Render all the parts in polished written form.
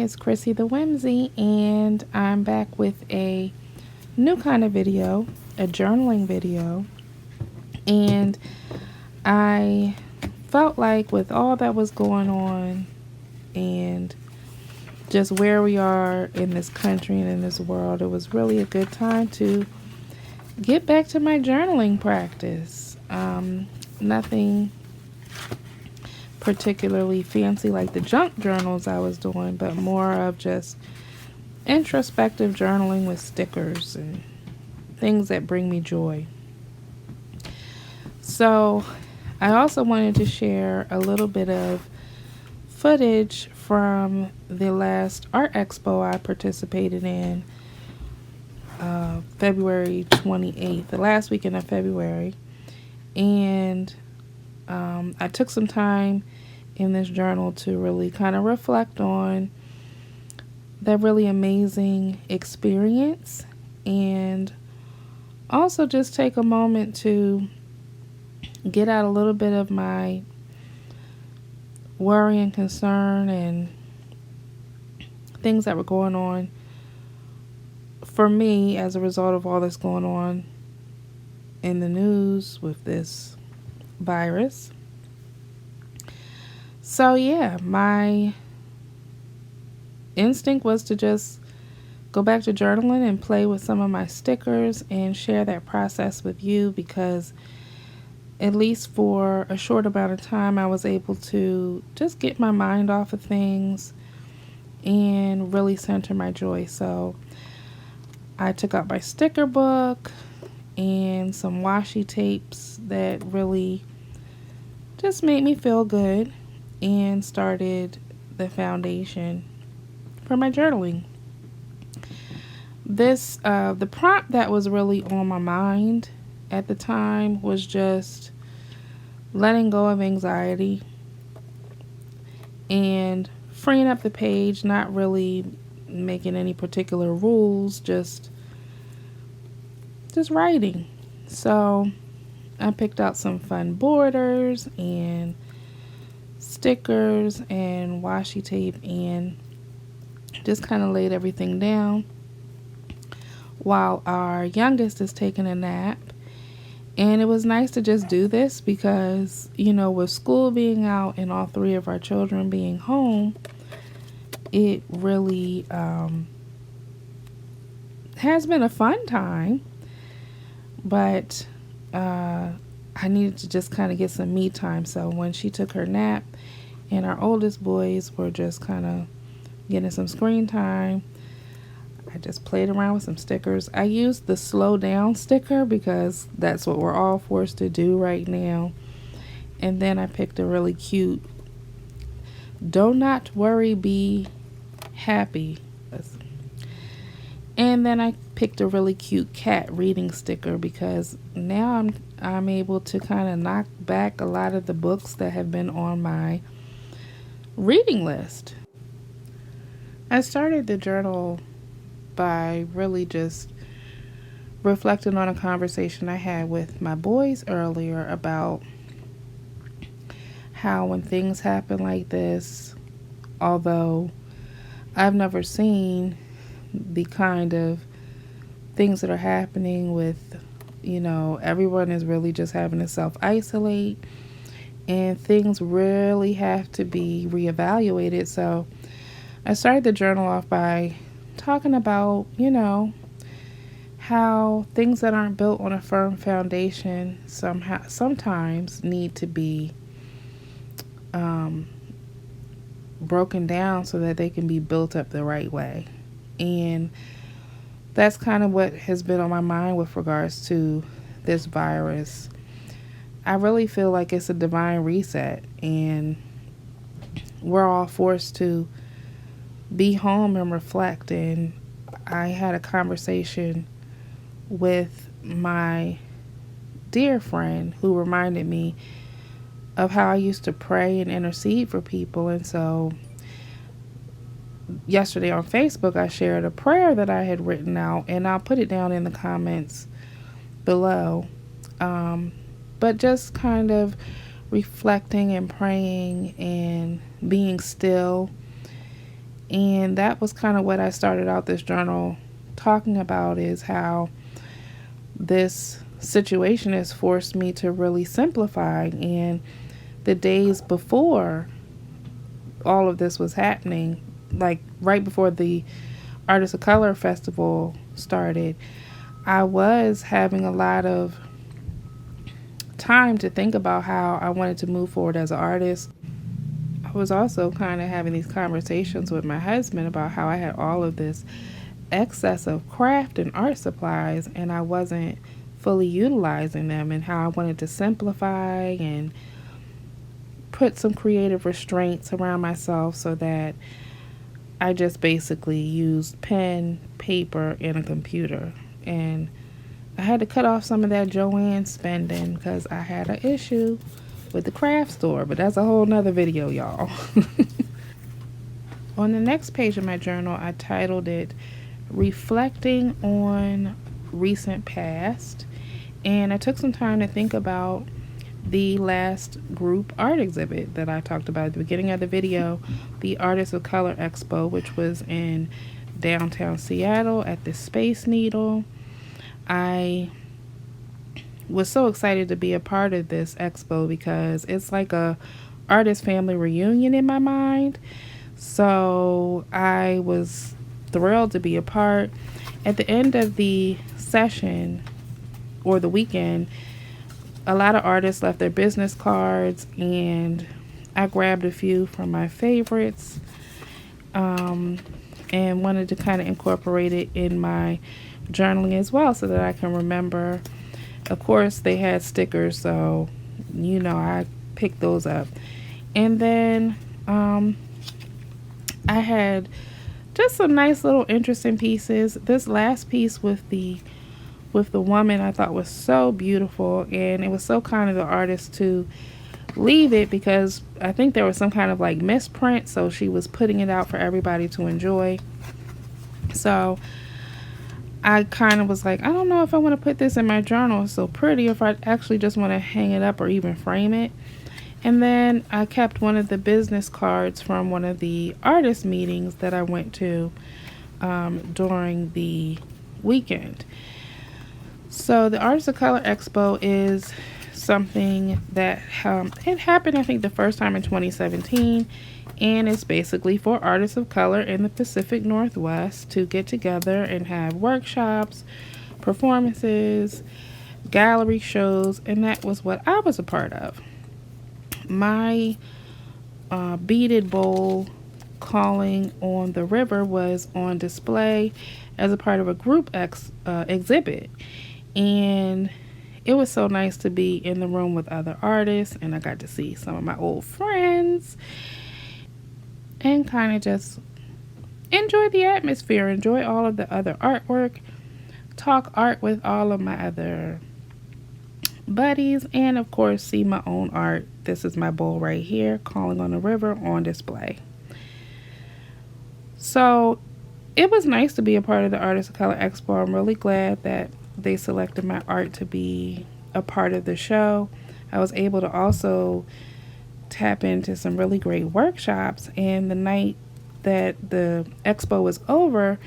is Chrissy the Whimsy, and I'm back with a new kind of video, a journaling video. And I felt like with all that was going on and just where we are in this country and in this world, it was really a good time to get back to my journaling practice. Nothing particularly fancy like the junk journals I was doing, but more of just introspective journaling with stickers and things that bring me joy. So I also wanted to share a little bit of footage from the last art expo I participated in, February 28th, the last weekend of February. And I took some time in this journal to really kind of reflect on that really amazing experience, and also just take a moment to get out a little bit of my worry and concern and things that were going on for me as a result of all that's going on in the news with this virus. So yeah, my instinct was to just go back to journaling and play with some of my stickers and share that process with you, because at least for a short amount of time I was able to just get my mind off of things and really center my joy. So I took out my sticker book and some washi tapes that really just made me feel good, and started the foundation for my journaling. The prompt that was really on my mind at the time was just letting go of anxiety and freeing up the page, not really making any particular rules, just writing. So I picked out some fun borders and stickers and washi tape and just kind of laid everything down while our youngest is taking a nap. And it was nice to just do this because, with school being out and all three of our children being home, it really has been a fun time. But I needed to just kind of get some me time. So when she took her nap and our oldest boys were just kind of getting some screen time, I just played around with some stickers. I used the slow down sticker because that's what we're all forced to do right now. And then I picked a really cute "Do not worry, be happy." And then I picked a really cute cat reading sticker because now I'm able to kind of knock back a lot of the books that have been on my reading list. I started the journal by really just reflecting on a conversation I had with my boys earlier about how when things happen like this, although I've never seen the kind of things that are happening with, everyone is really just having to self-isolate, and things really have to be reevaluated. So I started the journal off by talking about, how things that aren't built on a firm foundation sometimes need to be broken down so that they can be built up the right way. And that's kind of what has been on my mind with regards to this virus. I really feel like it's a divine reset, and we're all forced to be home and reflect. And I had a conversation with my dear friend who reminded me of how I used to pray and intercede for people. And so yesterday on Facebook, I shared a prayer that I had written out, and I'll put it down in the comments below. But just kind of reflecting and praying and being still And that was kind of what I started out this journal talking about, is how this situation has forced me to really simplify. And the days before all of this was happening, like right before the Artists of Color Festival started, I was having a lot of time to think about how I wanted to move forward as an artist. I was also kind of having these conversations with my husband about how I had all of this excess of craft and art supplies and I wasn't fully utilizing them, and how I wanted to simplify and put some creative restraints around myself so that I just basically used pen, paper, and a computer. And I had to cut off some of that Joanne spending because I had an issue with the craft store, but that's a whole nother video, y'all. On the next page of my journal, I titled it Reflecting on Recent Past, and I took some time to think about the last group art exhibit that I talked about at the beginning of the video, the Artists of Color Expo, which was in downtown Seattle at the Space Needle. I was so excited to be a part of this expo because it's like a artist family reunion in my mind. So I was thrilled to be a part. At the end of the session or the weekend, a lot of artists left their business cards, and I grabbed a few from my favorites and wanted to kind of incorporate it in my journaling as well so that I can remember. Of course, they had stickers, so I picked those up. And then I had just some nice little interesting pieces. This last piece with the woman I thought was so beautiful, and it was so kind of the artist to leave it because I think there was some kind of like misprint, so she was putting it out for everybody to enjoy. So I kind of was like, I don't know if I want to put this in my journal. It's so pretty, if I actually just want to hang it up or even frame it. And then I kept one of the business cards from one of the artist meetings that I went to during the weekend. So the Artists of Color Expo is something that it happened, I think, the first time in 2017, and it's basically for artists of color in the Pacific Northwest to get together and have workshops, performances, gallery shows, and that was what I was a part of. My beaded bowl, Calling on the River, was on display as a part of a group exhibit, and it was so nice to be in the room with other artists, and I got to see some of my old friends and kind of just enjoy the atmosphere, enjoy all of the other artwork, talk art with all of my other buddies, and of course see my own art. This is my bowl right here, Calling on the River, on display. So it was nice to be a part of the Artists of Color Expo. I'm really glad that they selected my art to be a part of the show. I was able to also tap into some really great workshops, and the night that the expo was over,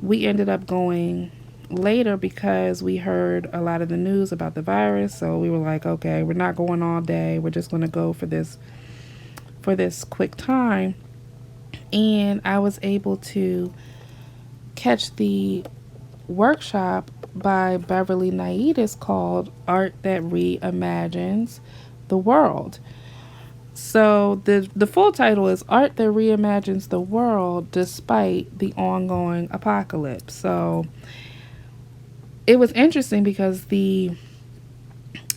we ended up going later because we heard a lot of the news about the virus. So we were like, okay, we're not going all day, we're just going to go for this quick time. And I was able to catch the workshop by Beverly Naides called Art That Reimagines the World. So the full title is Art That Reimagines the World Despite the Ongoing Apocalypse. So it was interesting because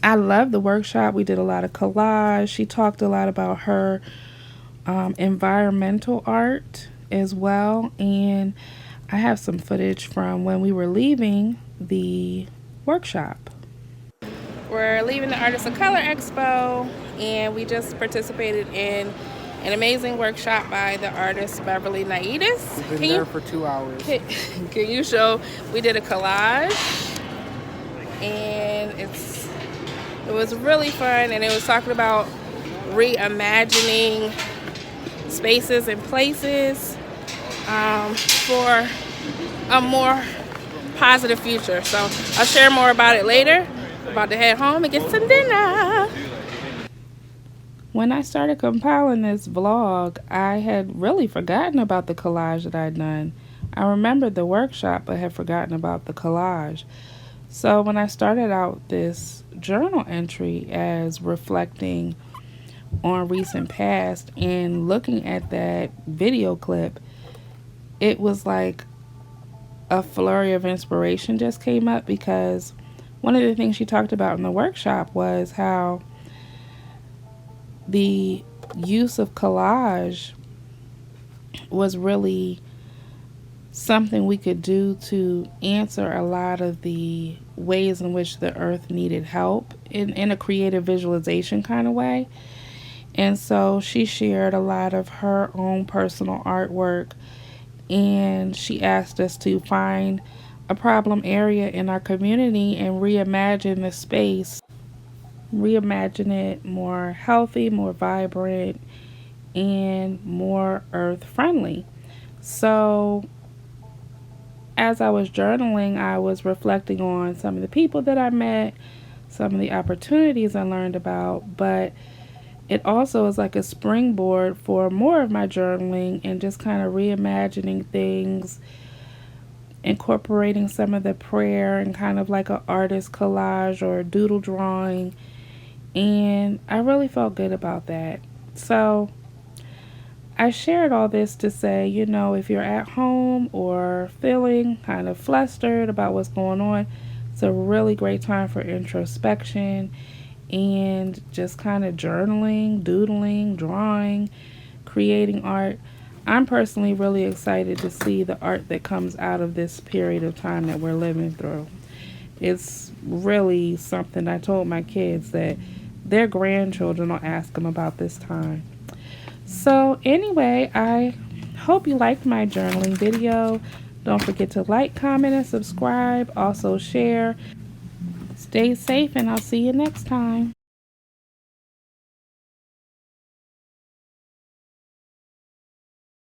I love the workshop. We did a lot of collage. She talked a lot about her environmental art as well, and I have some footage from when we were leaving the workshop. We're leaving the Artists of Color Expo, and we just participated in an amazing workshop by the artist Beverly Naides. We've been there for 2 hours. Can you show? We did a collage, and it was really fun, and it was talking about reimagining spaces and places. for a more positive future. So I'll share more about it later. I'm about to head home and get some dinner. When I started compiling this vlog, I had really forgotten about the collage that I'd done. I remembered the workshop, but had forgotten about the collage. So when I started out this journal entry as reflecting on recent past and looking at that video clip, it was like a flurry of inspiration just came up, because one of the things she talked about in the workshop was how the use of collage was really something we could do to answer a lot of the ways in which the earth needed help in a creative visualization kind of way. And so she shared a lot of her own personal artwork, and she asked us to find a problem area in our community and reimagine the space, reimagine it more healthy, more vibrant, and more earth friendly. So as I was journaling, I was reflecting on some of the people that I met, some of the opportunities I learned about, but it also is like a springboard for more of my journaling and just kind of reimagining things, incorporating some of the prayer and kind of like an artist collage or doodle drawing. And I really felt good about that. So I shared all this to say, if you're at home or feeling kind of flustered about what's going on, it's a really great time for introspection and just kind of journaling, doodling, drawing, creating art. I'm personally really excited to see the art that comes out of this period of time that we're living through. It's really something. I told my kids that their grandchildren will ask them about this time. So anyway, I hope you liked my journaling video. Don't forget to like, comment, and subscribe. Also share. Stay safe, and I'll see you next time.